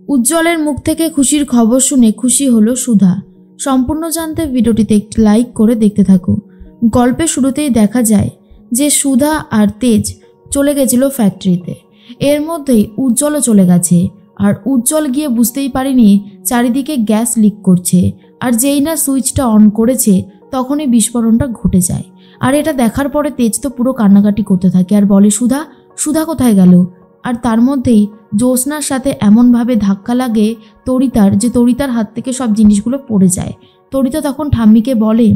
উজ্জ্বলের মুখ থেকে খুশির খবর শুনে খুশি হলো সুধা। সম্পূর্ণ জানতে ভিডিওটিতে একটি লাইক করে দেখতে থাকো। গল্পের শুরুতেই দেখা যায় যে সুধা আর তেজ চলে গেছিল ফ্যাক্টরিতে। এর মধ্যেই উজ্জ্বলও চলে গেছে। আর উজ্জ্বল গিয়ে বুঝতেই পারেনি চারিদিকে গ্যাস লিক করছে। আর যেই না সুইচটা অন করেছে তখনই বিস্ফোরণটা ঘটে যায়। আর এটা দেখার পরে তেজ তো পুরো কান্নাকাটি করতে থাকে আর বলে, সুধা, সুধা কোথায় গেল? আর তার মধ্যেই জ্যোৎস্নার সাথে এমনভাবে ধাক্কা লাগে তরিতার, যে তরিতার হাত থেকে সব জিনিসগুলো পড়ে যায়। তরিতা তখন ঠাম্মিকে বলে,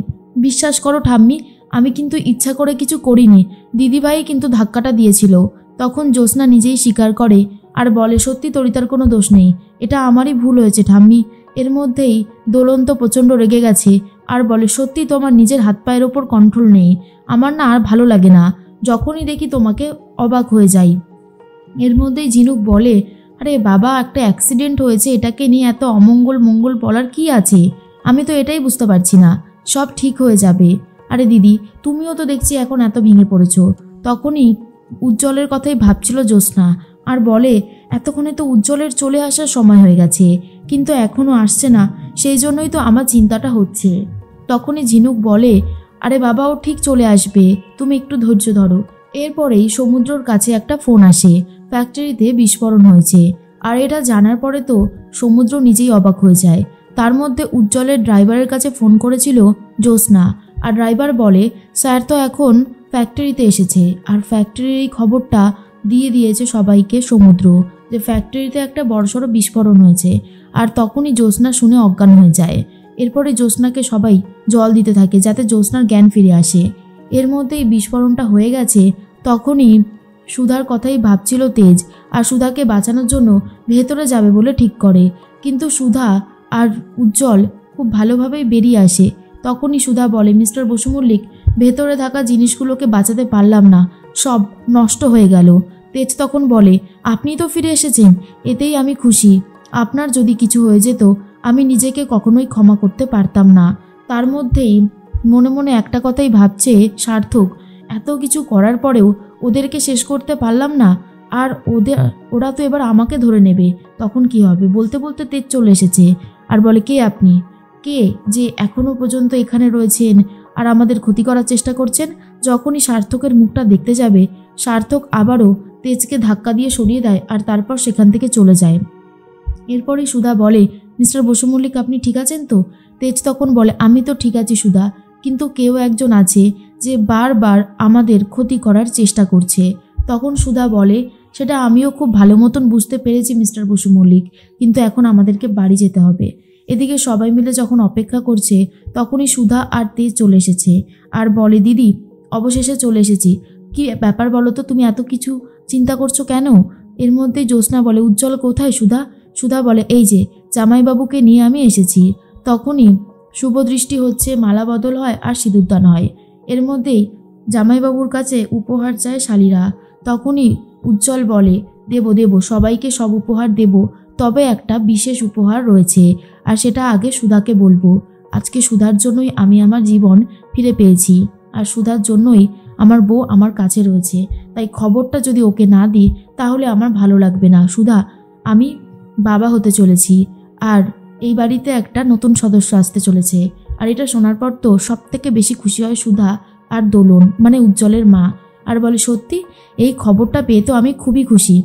বিশ্বাস করো ঠাম্মি, আমি কিন্তু ইচ্ছা করে কিছু করিনি, দিদিভাই কিন্তু ধাক্কাটা দিয়েছিল। তখন জ্যোৎস্না নিজেই স্বীকার করে আর বলে, সত্যি তরিতার কোনো দোষ নেই, এটা আমারই ভুল হয়েছে ঠাম্মি। এর মধ্যেই দোলন তো প্রচণ্ড রেগে গেছে আর বলে, সত্যি তোমার নিজের হাত পায়ের ওপর কন্ট্রোল নেই। আমার না আর ভালো লাগে না, যখনই দেখি তোমাকে অবাক হয়ে যাই। এর মধ্যেই ঝিনুক বলে, আরে বাবা, একটা অ্যাক্সিডেন্ট হয়েছে, এটাকে নিয়ে এত অমঙ্গল মঙ্গল বলার কি আছে? আমি তো এটাই বুঝতে পারছি না, সব ঠিক হয়ে যাবে। আরে দিদি, তুমিও তো দেখছি এখন এত ভেঙে পড়েছো। তখনই উজ্জ্বলের কথাই ভাবছিল জ্যোৎস্না আর বলে, এতক্ষণে তো উজ্জ্বলের চলে আসার সময় হয়ে গেছে, কিন্তু এখনও আসছে না, সেই জন্যই তো আমার চিন্তাটা হচ্ছে। তখনই ঝিনুক বলে, আরে বাবা, ও ঠিক চলে আসবে, তুমি একটু ধৈর্য ধরো। এরপরেই সমুদ্রর কাছে একটা ফোন আসে, ফ্যাক্টরিতে বিস্ফোরণ হয়েছে। আর এটা জানার পরে তো সমুদ্র নিজেই অবাক হয়ে যায়। তার মধ্যে উজ্জ্বলের ড্রাইভারের কাছে ফোন করেছিল জ্যোৎস্না। আর ড্রাইভার বলে, স্যার তো এখন ফ্যাক্টরিতে এসেছে। আর ফ্যাক্টরির এই খবরটা দিয়ে দিয়েছে সবাইকে সমুদ্র, যে ফ্যাক্টরিতে একটা বড়সড় বিস্ফোরণ হয়েছে। আর তখনই জ্যোৎস্না শুনে অজ্ঞান হয়ে যায়। এরপরে জ্যোৎস্নাকে সবাই জল দিতে থাকে যাতে জ্যোৎস্নার জ্ঞান ফিরে আসে। এর মধ্যেই বিস্ফোরণটা হয়ে গেছে। তখনই সুধার কথাই ভাবছিল তেজ, আর সুধাকে বাঁচানোর জন্য ভেতরে যাবে বলে ঠিক করে। কিন্তু সুধা আর উজ্জ্বল খুব ভালোভাবেই বেরিয়ে আসে। তখনই সুধা বলে, মিস্টার বসু মল্লিক, ভেতরে থাকা জিনিসগুলোকে বাঁচাতে পারলাম না, সব নষ্ট হয়ে গেল। তেজ তখন বলে, আপনি তো ফিরে এসেছেন, এতেই আমি খুশি। আপনার যদি কিছু হয়ে যেত আমি নিজেকে কখনোই ক্ষমা করতে পারতাম না। তার মধ্যেই মনে মনে একটা কথাই ভাবছে সার্থক, এত কিছু করার পরেও ওদেরকে শেষ করতে পারলাম না, আর ওরা তো এবার আমাকে ধরে নেবে, তখন কি হবে? বলতে বলতে তেজ চলে এসেছে আর বলে, কে আপনি? কে যে এখনো পর্যন্ত এখানে রয়েছেন আর আমাদের ক্ষতি করার চেষ্টা করছেন? যখনই সার্থকের মুখটা দেখতে যাবে, সার্থক আবারও তেজকে ধাক্কা দিয়ে সরিয়ে দেয় আর তারপর সেখান থেকে চলে যায়। এরপরই সুধা বলে, মিস্টার বসু মল্লিক, আপনি ঠিক আছেন তো? তেজ তখন বলে, আমি তো ঠিক আছি সুধা, কিন্তু কেউ একজন আছে যে বারবার আমাদের ক্ষতি করার চেষ্টা করছে। তখন সুধা বলে, সেটা আমিও খুব ভালো মতন বুঝতে পেরেছি মিস্টার বসু মল্লিক, কিন্তু এখন আমাদেরকে বাড়ি যেতে হবে। এদিকে সবাই মিলে যখন অপেক্ষা করছে তখনই সুধা আর তেজ চলে এসেছে আর বলে, দিদি, অবশেষে চলে এসেছি। কি ব্যাপার বলো তো, তুমি এত কিছু চিন্তা করছো কেন? এর মধ্যেই জ্যোৎস্না বলে, উজ্জ্বল কোথায় সুধা? সুধা বলে, এই যে জামাইবাবুকে নিয়ে আমি এসেছি। তখনই শুভ দৃষ্টি হচ্ছে, মালা বদল হয় আর সিঁদুরদান হয়। এর মধ্যেই জামাইবাবুর কাছে উপহার চায় শালীরা। তখনই উজ্জ্বল বলে, দেব, সবাইকে সব উপহার দেব, তবে একটা বিশেষ উপহার রয়েছে, আর সেটা আগে সুধাকে বলবো। আজকে সুধার জন্যই আমি আমার জীবন ফিরে পেয়েছি, আর সুধার জন্যই আমার বউ আমার কাছে রয়েছে। তাই খবরটা যদি ওকে না দিই তাহলে আমার ভালো লাগবে না। সুধা, আমি বাবা হতে চলেছি, আর এই বাড়িতে একটা নতুন সদস্য আসতে চলেছে। আর এটা শোনার পর তো সব থেকে বেশি খুশি হয় সুধা আর দোলন, মানে উজ্জ্বলের মা। আর বলে, সত্যি এই খবরটা পেয়ে তো আমি খুবই খুশি।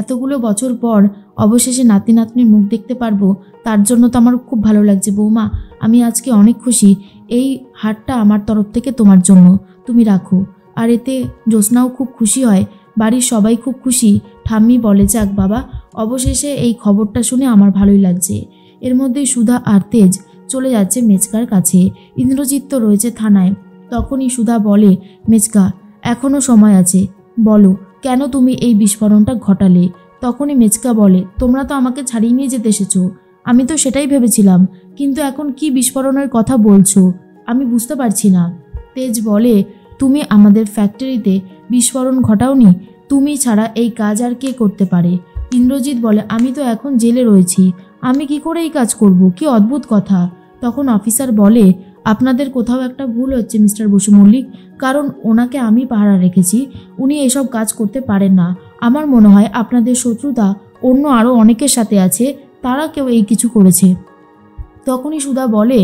এতগুলো বছর পর অবশেষে নাতি নাতনির মুখ দেখতে পারবো, তার জন্য তো আমার খুব ভালো লাগছে। বৌমা, আমি আজকে অনেক খুশি। এই হারটা আমার তরফ থেকে তোমার জন্য, তুমি রাখো। আর এতে জ্যোৎস্নাও খুব খুশি হয়, বাড়ির সবাই খুব খুশি। ঠাম্মি বলে, যাক বাবা, অবশেষে এই খবরটা শুনে আমার ভালোই লাগছে। এর মধ্যে সুধা আর তেজ চলে যাচ্ছে মেচকার কাছে। ইন্দ্রজিৎ তো রয়েছে থানায়। তখনই সুধা বলে, মেচকা, এখনও সময় আছে, বলো কেন তুমি এই বিস্ফোরণটা ঘটালে? তখনই মেচকা বলে, তোমরা তো আমাকে ছাড়িয়ে নিয়ে যেতে এসেছো, আমি তো সেটাই ভেবেছিলাম, কিন্তু এখন কি বিস্ফোরণের কথা বলছো আমি বুঝতে পারছি না। তেজ বলে, তুমি আমাদের ফ্যাক্টরিতে বিস্ফোরণ ঘটাওনি, তুমি ছাড়া এই কাজ আর কে করতে পারে? ইন্দ্রজিৎ বলে, আমি তো এখন জেলে রয়েছি, আমি কি করে এই কাজ করব? কি অদ্ভুত কথা। তখন অফিসার বলে, আপনাদের কোথাও একটা ভুল হচ্ছে মিস্টার বসু মল্লিক, কারণ ওনাকে আমি পাহারা রেখেছি, উনি এসব কাজ করতে পারেন না। আমার মনে হয় আপনাদের শত্রুতা অন্য আরও অনেকের সাথে আছে, তারা কেউ এই কিছু করেছে। তখনই সুধা বলে,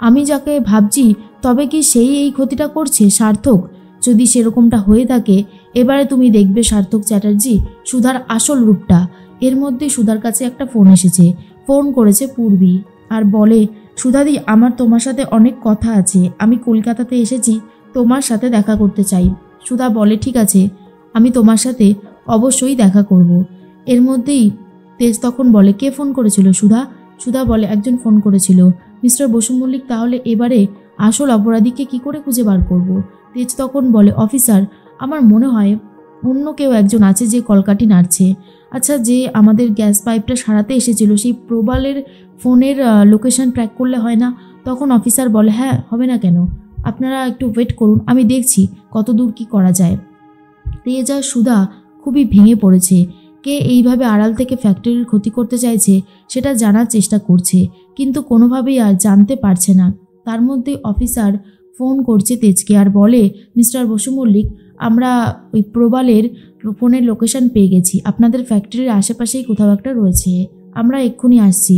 আমি যাকে ভাবছি তবে কি সেই এই ক্ষতিটা করছে? সার্থক, যদি সেরকমটা হয়ে থাকে এবারে তুমি দেখবে সার্থক চ্যাটার্জি সুধার আসল রূপটা। এর মধ্যে সুধার কাছে একটা ফোন এসেছে। ফোন করেছে পূর্বী আর বলে, সুধাদি, আমার তোমার সাথে অনেক কথা আছে, আমি কলকাতাতে এসেছি, তোমার সাথে দেখা করতে চাই। সুধা বলে, ঠিক আছে, আমি তোমার সাথে অবশ্যই দেখা করব। এর মধ্যেই তেজ তখন বলে, কে ফোন করেছিল? সুধা। সুধা বলে, একজন ফোন করেছিল। মিস্টার বসু মল্লিক, তাহলে এবারে আসল অপরাধীকে কি করে খুঁজে বার করব? তেজ তখন বলে, অফিসার, আমার মনে হয় অন্য কেউ একজন আছে যে কলকাঠি নাড়ছে। আচ্ছা, যে আমাদের গ্যাস পাইপটা সারাতে এসেছিল সেই প্রবালের ফোনের লোকেশন ট্র্যাক করলে হয় না? তখন অফিসার বলে, হ্যাঁ, হবে না কেন, আপনারা একটু ওয়েট করুন, আমি দেখছি কত দূর কী করা যায়। তেজ আর সুধা খুবই ভেঙে পড়েছে। কে এইভাবে আড়াল থেকে ফ্যাক্টরির ক্ষতি করতে চাইছে সেটা জানার চেষ্টা করছে, কিন্তু কোনোভাবেই আর জানতে পারছে না। তার মধ্যে অফিসার ফোন করছে তেজকে আর বলে, মিস্টার বসু মল্লিক, আমরা ওই প্রবালের ফোনের লোকেশন পেয়ে গেছি, আপনাদের ফ্যাক্টরির আশেপাশেই কোথাও একটা রয়েছে, আমরা এক্ষুনি আসছি।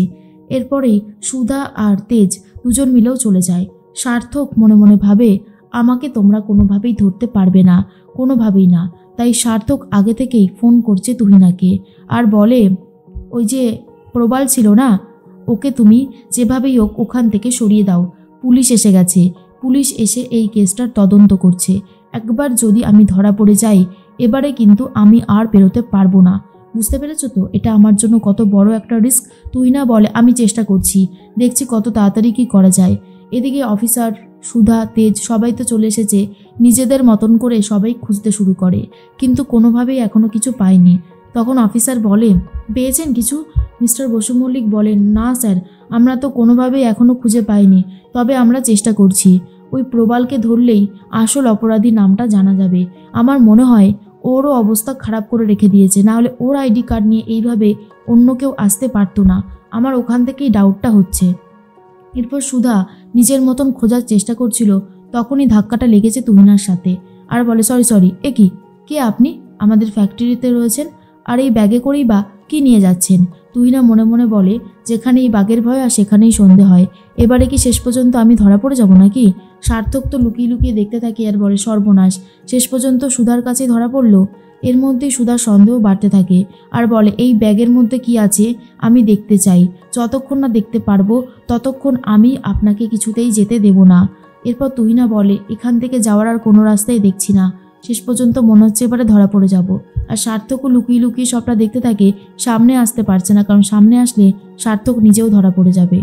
এরপরেই সুধা আর তেজ দুজন মিলেও চলে যায়। সার্থক মনে মনে ভাবে, আমাকে তোমরা কোনোভাবেই ধরতে পারবে না, কোনোভাবেই না। তাই সার্থক আগে থেকেই ফোন করছে তুহিনাকে আর বলে, ওই যে প্রবাল ছিল না, ওকে তুমি যেভাবেই হোক ওখান থেকে সরিয়ে দাও, পুলিশ এসে গেছে, পুলিশ এসে এই কেসটার তদন্ত করছে। একবার যদি আমি ধরা পড়ে যাই এবারে কিন্তু আমি আর বেরোতে পারবো না, বুঝতে পেরেছো তো? এটা আমার জন্য কত বড় একটা রিস্ক। তুহিনা বলে, আমি চেষ্টা করছি, দেখছি কত তাড়াতাড়ি কি করা যায়। এদিকে অফিসার, সুধা, তেজ সবাই তো চলে এসেছে। নিজেদের মতন করে সবাই খুঁজতে শুরু করে, কিন্তু কোনোভাবেই এখনও কিছু পায়নি। তখন অফিসার বলে, পেয়েছেন কিছু? মিস্টার বসু মল্লিক বলেন, না স্যার, আমরা তো কোনোভাবেই এখনও খুঁজে পাইনি, তবে আমরা চেষ্টা করছি। ওই প্রবালকে ধরলেই আসল অপরাধী নামটা জানা যাবে। আমার মনে হয় ওরও অবস্থা খারাপ করে রেখে দিয়েছে, নাহলে ওর আইডি কার্ড নিয়ে এইভাবে অন্য কেউ আসতে পারতো না। আমার ওখান থেকেই ডাউটটা হচ্ছে। এরপর সুধা নিজের মতন খোঁজার চেষ্টা করছিল, তখনই ধাক্কাটা লেগেছে তুহিনার সাথে আর বলে, সরি, এ কি, কে আপনি? আমাদের ফ্যাক্টরিতে রয়েছেন আর এই ব্যাগে করেই বা কি নিয়ে যাচ্ছেন? তুহিনা মনে মনে বলে, যেখানেই বাঘের ভয় আর সেখানেই সন্ধে হয়, এবারে কি শেষ পর্যন্ত আমি ধরা পড়ে যাব নাকি? সার্থক তো লুকিয়ে লুকিয়ে দেখতে থাকে আর বলে, সর্বনাশ, শেষ পর্যন্ত সুধার কাছে ধরা পড়ল। এর মধ্যেই সুধার সন্দেহ বাড়তে থাকে আর বলে, এই ব্যাগের মধ্যে কি আছে আমি দেখতে চাই, যতক্ষণ না দেখতে পারবো ততক্ষণ আমি আপনাকে কিছুতেই যেতে দেব না। এরপর তুহিনা বলে, এখান থেকে যাওয়ার আর কোনো রাস্তাই দেখছি না, শেষ পর্যন্ত মনে হচ্ছে এবারে ধরা পড়ে যাব। আর সার্থকও লুকিয়ে লুকিয়ে সবটা দেখতে থাকে, সামনে আসতে পারছে না, কারণ সামনে আসলে সার্থক নিজেও ধরা পড়ে যাবে।